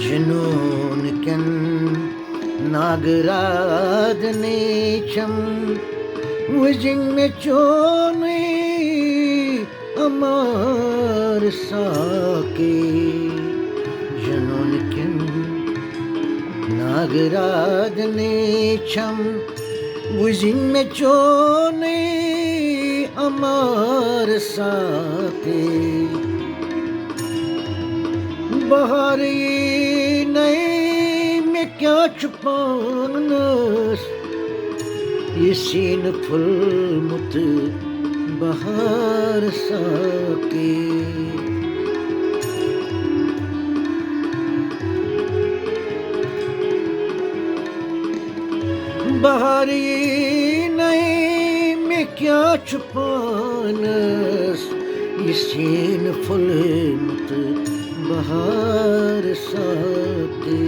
जुनून कन नागराधनेचम वजिंग में चोने अमर साके जुनून कन नागराधनेचम वजिंग में चोने अमर साके बाहर ये नए में क्या छुपानस ये सीन फुल मुत बाहर साके बाहर ये नए में क्या छुपानस ये सीन फुल मुत बाहर साके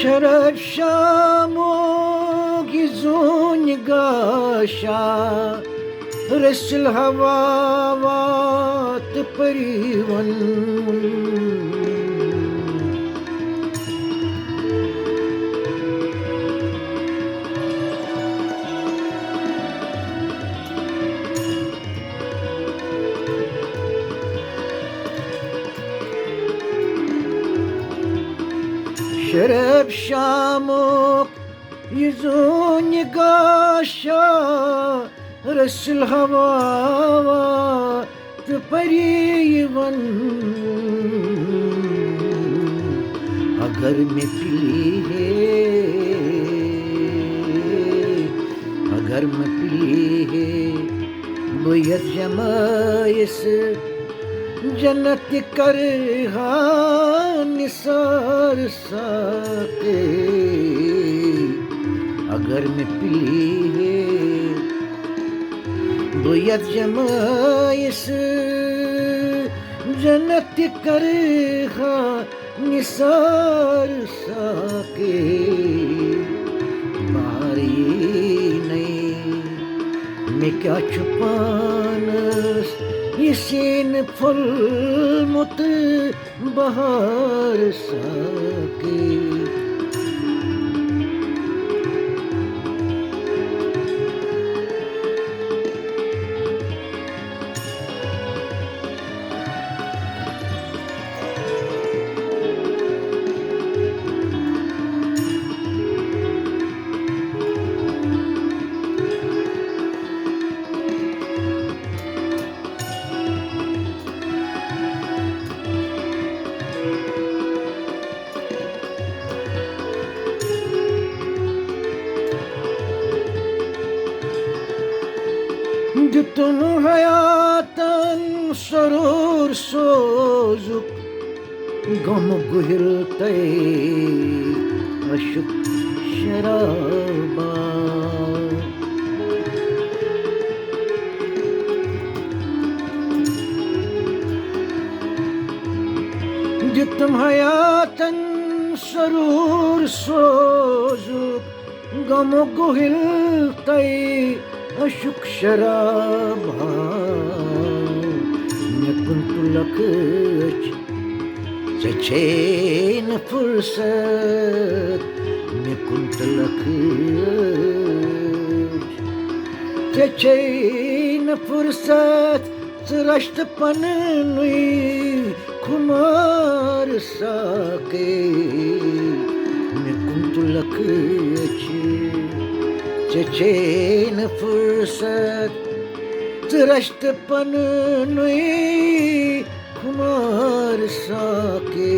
şeref şamı gizun gaşa resul havat परिवन şeref şamuk yüzün gaşa resul hava परिवन अगर मैं पी है अगर मैं पी है बोयत जमाइस जन्नत कर निसार साके अगर मैं पी है बोयत जमाइस जन्नत कर निसार साके मारी नहीं मैं क्या छुपानस ये सीन फुल मुत बहार साके Düttün hayatın sorur sozuk Gam guhiltay aşık şaraba Düttün hayatın sorur sozuk Gam guhiltay अशुक शराबा मैं कुंतुलक चचेन फुर्सत मैं कुंतलक चचेन फुर्सत सरश्त पन नुई खुमार साके मैं कुंतलक चचेन फुर्सत तरश्त पन नुई खुमार साके